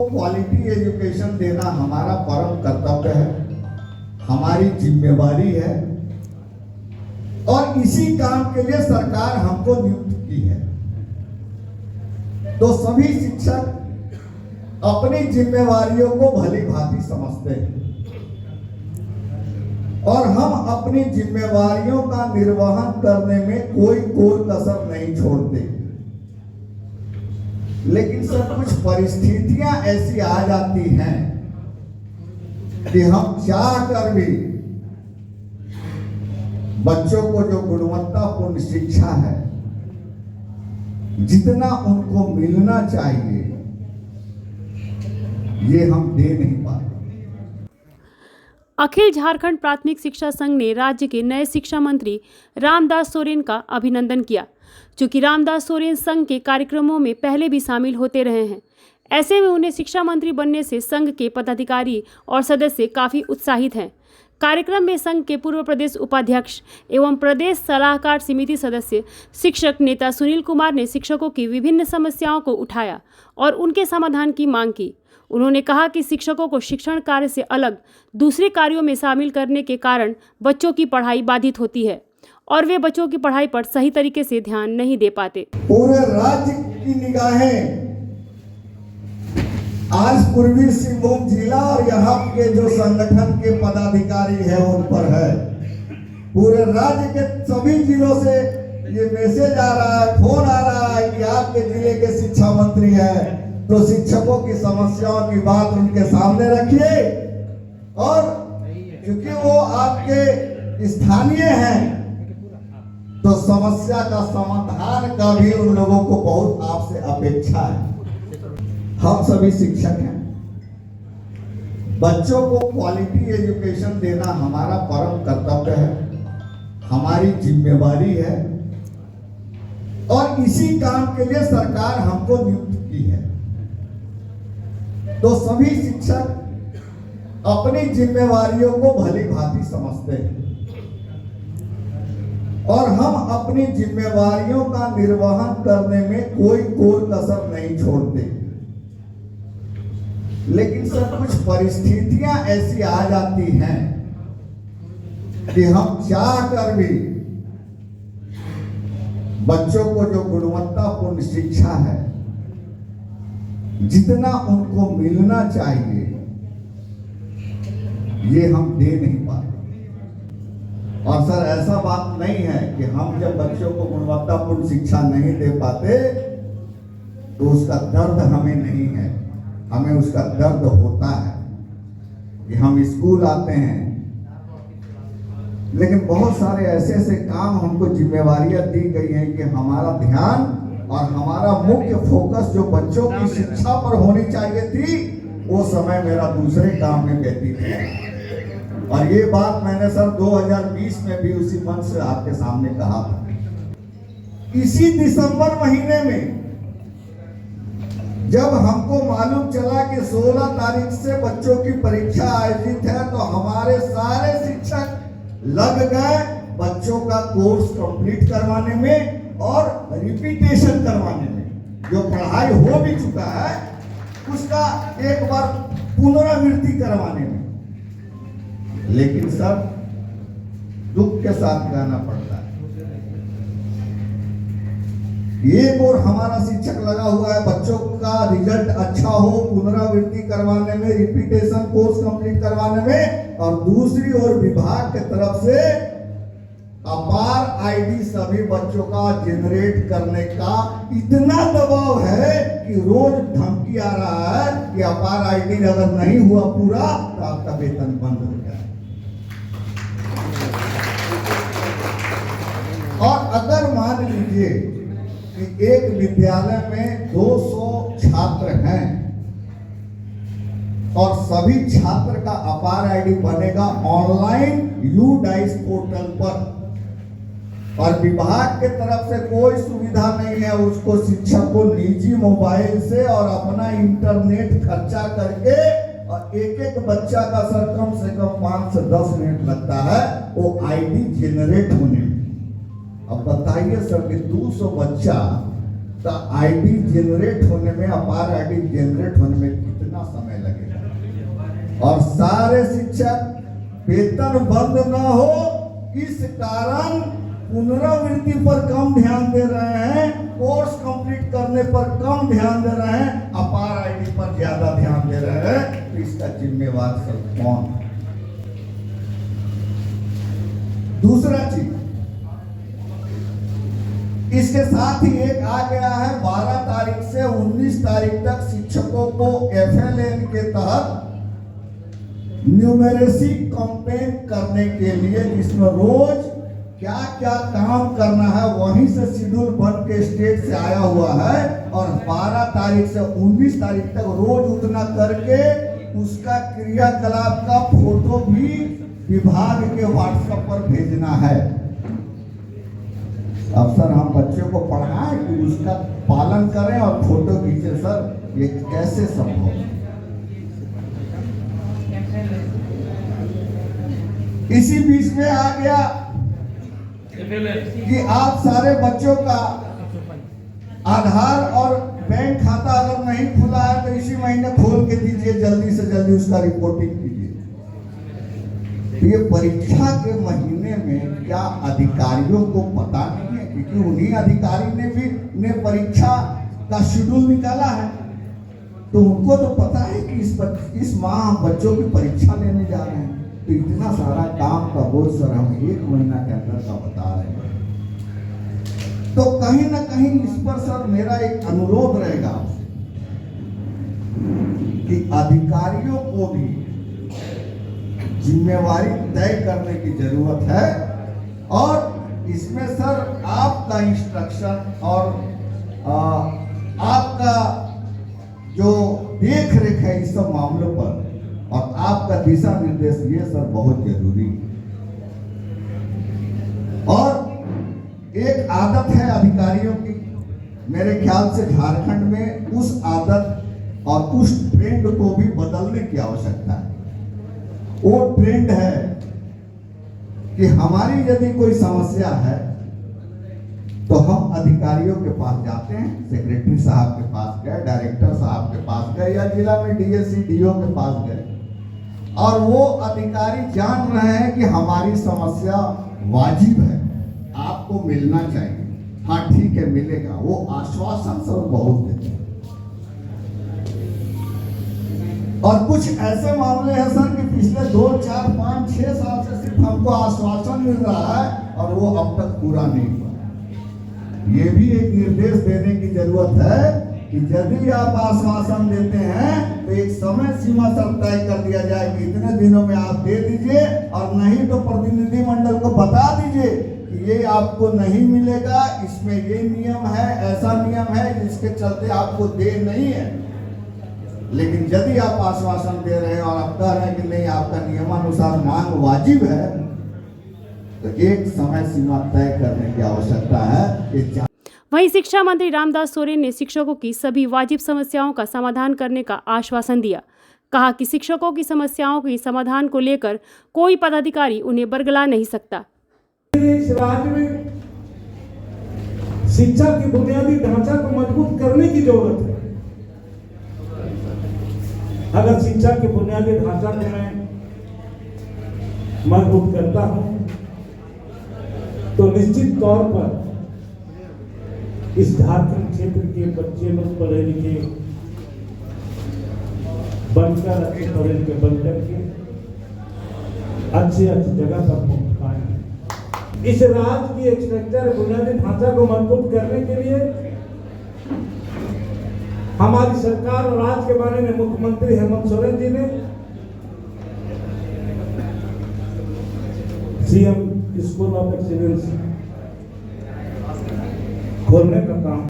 Quality education देना हमारा परम कर्तव्य है, हमारी जिम्मेवारी है और इसी काम के लिए सरकार हमको नियुक्त की है। तो सभी शिक्षक अपनी जिम्मेवारियों को भली भांति समझते हैं और हम अपनी जिम्मेवारियों का निर्वहन करने में कोई कसर नहीं छोड़ते। लेकिन सर कुछ परिस्थितियां ऐसी आ जाती हैं कि हम चाह कर भी बच्चों को जो गुणवत्तापूर्ण शिक्षा है, जितना उनको मिलना चाहिए, ये हम दे नहीं पाते। अखिल झारखंड प्राथमिक शिक्षा संघ ने राज्य के नए शिक्षा मंत्री रामदास सोरेन का अभिनंदन किया। चूंकि रामदास सोरेन संघ के कार्यक्रमों में पहले भी शामिल होते रहे हैं, ऐसे में उन्हें शिक्षा मंत्री बनने से संघ के पदाधिकारी और सदस्य काफी उत्साहित हैं। कार्यक्रम में संघ के पूर्व प्रदेश उपाध्यक्ष एवं प्रदेश सलाहकार समिति सदस्य शिक्षक नेता सुनील कुमार ने शिक्षकों की विभिन्न समस्याओं को उठाया और उनके समाधान की मांग की। उन्होंने कहा कि शिक्षकों को शिक्षण कार्य से अलग दूसरे कार्यों में शामिल करने के कारण बच्चों की पढ़ाई बाधित होती है और वे बच्चों की पढ़ाई पर सही तरीके से ध्यान नहीं दे पाते। पूरे राज्य की निगाहें आज पूर्वी सिंहभूम जिला और यहाँ के जो संगठन के पदाधिकारी हैं उन पर है। पूरे राज्य के सभी जिलों से ये मैसेज आ रहा है, फोन आ रहा है कि आपके जिले के शिक्षा मंत्री हैं, तो शिक्षकों की समस्याओं की बात उनके सामने रखिए और क्योंकि वो आपके स्थानीय हैं तो समस्या का समाधान का भी उन लोगों को बहुत आपसे अपेक्षा है। हम सभी शिक्षक हैं, बच्चों को क्वालिटी एजुकेशन देना हमारा परम कर्तव्य है, हमारी जिम्मेवारी है और इसी काम के लिए सरकार हमको नियुक्त की है। तो सभी शिक्षक अपनी जिम्मेवारियों को भली भांति समझते हैं और हम अपनी जिम्मेवारियों का निर्वहन करने में कोई कसर नहीं छोड़ते। लेकिन सर कुछ परिस्थितियां ऐसी आ जाती हैं कि हम चाह कर भी बच्चों को जो गुणवत्तापूर्ण शिक्षा है, जितना उनको मिलना चाहिए, ये हम दे नहीं पाते। और सर ऐसा बात नहीं है कि हम जब बच्चों को गुणवत्तापूर्ण शिक्षा नहीं दे पाते तो उसका दर्द हमें नहीं है, हमें उसका दर्द होता है कि हम स्कूल आते हैं लेकिन बहुत सारे ऐसे ऐसे काम हमको जिम्मेवारियां दी गई हैं कि हमारा ध्यान और हमारा मुख्य फोकस जो बच्चों की शिक्षा पर होनी चाहिए थी, वो समय मेरा दूसरे काम में व्यतीत है। और ये बात मैंने सर 2020 में भी उसी मंच से आपके सामने कहा था। इसी दिसंबर महीने में जब हमको मालूम चला कि 16 तारीख से बच्चों की परीक्षा आयोजित है, तो हमारे सारे शिक्षक लग गए बच्चों का कोर्स कंप्लीट करवाने में और रिपीटेशन करवाने में। जो पढ़ाई हो भी चुका है उसका एक बार पुनरावृत्ति करवाने में। लेकिन सर दुख के साथ कहना पड़ता है, एक और हमारा शिक्षक लगा हुआ है बच्चों का रिजल्ट अच्छा हो, पुनरावृत्ति करवाने में, रिपीटेशन कोर्स कंप्लीट करवाने में, और दूसरी ओर विभाग की तरफ से अपार आईडी सभी बच्चों का जनरेट करने का इतना दबाव है कि रोज धमकी आ रहा है कि अपार आईडी अगर नहीं हुआ पूरा तो आपका वेतन बंद हो जाए। और अगर मान लीजिए कि एक विद्यालय में 200 छात्र हैं और सभी छात्र का अपार आईडी बनेगा ऑनलाइन UDICE पोर्टल पर, और विभाग के तरफ से कोई सुविधा नहीं है उसको शिक्षक को निजी मोबाइल से और अपना इंटरनेट खर्चा करके, और एक एक बच्चा का सर कम से कम 5 से 10 मिनट लगता है वो आईडी जनरेट होने में। अब बताइए सर कि 200 बच्चा तो आईडी जनरेट होने में, अपार आईडी जनरेट होने में कितना समय लगेगा। और सारे शिक्षक वेतन बंद न हो इस कारण पुनरावृत्ति पर कम ध्यान दे रहे हैं, कोर्स कंप्लीट करने पर कम ध्यान दे रहे हैं, अपार आईडी पर ज्यादा ध्यान दे रहे हैं। तो इसका जिम्मेवार सब कौन है? दूसरा चीज, इसके साथ ही एक आ गया है 12 तारीख से 19 तारीख तक शिक्षकों को FLN के तहत न्यूमेरेसी कंपेन करने के लिए, जिसमें रोज क्या क्या काम करना है वहीं से शेड्यूल बन के स्टेट से आया हुआ है। और 12 तारीख से 19 तारीख तक रोज उतना करके उसका क्रियाकलाप का फोटो भी विभाग के व्हाट्सएप पर भेजना है। अब सर हम बच्चों को पढ़ाएं कि उसका पालन करें और फोटो खींचे, सर ये कैसे संभव है? इसी बीच में आ गया कि आप सारे बच्चों का आधार और बैंक खाता अगर नहीं खुला है तो इसी महीने खोल के दीजिए, जल्दी से जल्दी उसका रिपोर्टिंग कीजिए। तो ये परीक्षा के महीने में क्या अधिकारियों को पता नहीं है? क्योंकि उन्हीं अधिकारी ने परीक्षा का शेड्यूल निकाला है, तो उनको तो पता है कि इस माह हम बच्चों की परीक्षा लेने जा रहे हैं। तो इतना सारा काम का बोझ सर हम 1 महीना के अंदर का बता रहे हैं। तो कहीं ना कहीं इस पर सर मेरा एक अनुरोध रहेगा कि अधिकारियों को भी जिम्मेवारी तय करने की जरूरत है। और इसमें सर आपका इंस्ट्रक्शन और आपका जो देख रेख है इस सब मामलों पर और आपका दिशा निर्देश ये सर बहुत जरूरी है। और एक आदत है अधिकारियों की, मेरे ख्याल से झारखंड में उस आदत और उस ट्रेंड को भी बदलने की आवश्यकता है। वो ट्रेंड है कि हमारी यदि कोई समस्या है तो हम अधिकारियों के पास जाते हैं, सेक्रेटरी साहब के पास गए, डायरेक्टर साहब के पास गए या जिला में DSC DO के पास गए, और वो अधिकारी जान रहे हैं कि हमारी समस्या वाजिब है, आपको मिलना चाहिए, हाँ ठीक है मिलेगा, वो आश्वासन सब बहुत देते हैं। और कुछ ऐसे मामले हैं सर कि पिछले 2, 4, 5, 6 साल से सिर्फ हमको आश्वासन मिल रहा है और वो अब तक पूरा नहीं हुआ। ये भी एक निर्देश देने की जरूरत है कि यदि आप आश्वासन देते हैं तो एक समय सीमा सर तय कर दिया जाए कि इतने दिनों में आप दे दीजिए, और नहीं तो प्रतिनिधि मंडल को बता दीजिए कि ये आपको नहीं मिलेगा, इसमें ये नियम है, ऐसा नियम है जिसके चलते आपको दे नहीं है। लेकिन यदि आप आश्वासन दे रहे हैं और आप कह रहे हैं कि नहीं आपका नियमानुसार मांग वाजिब है, तो एक समय सीमा तय करने की आवश्यकता है। वहीं शिक्षा मंत्री रामदास सोरेन ने शिक्षकों की सभी वाजिब समस्याओं का समाधान करने का आश्वासन दिया। कहा कि शिक्षकों की समस्याओं के समाधान को लेकर कोई पदाधिकारी उन्हें बरगला नहीं सकता। इस राज्य में शिक्षा के बुनियादी ढांचा को मजबूत करने की जरूरत है। अगर शिक्षा के बुनियादी ढांचा को मैं मजबूत करता हूं तो निश्चित तौर पर इस झारखंड क्षेत्र के बच्चे लोग पढ़े लिखे बनकर अच्छे जगह पर पहुंच पाएंगे। इस राज्य की स्ट्रक्चर बुनियादी ढांचा को मजबूत करने के लिए हमारी सरकार और राज्य के बारे में मुख्यमंत्री हेमंत सोरेन जी ने CM स्कूल ऑफ एक्सीलेंस खोलने का काम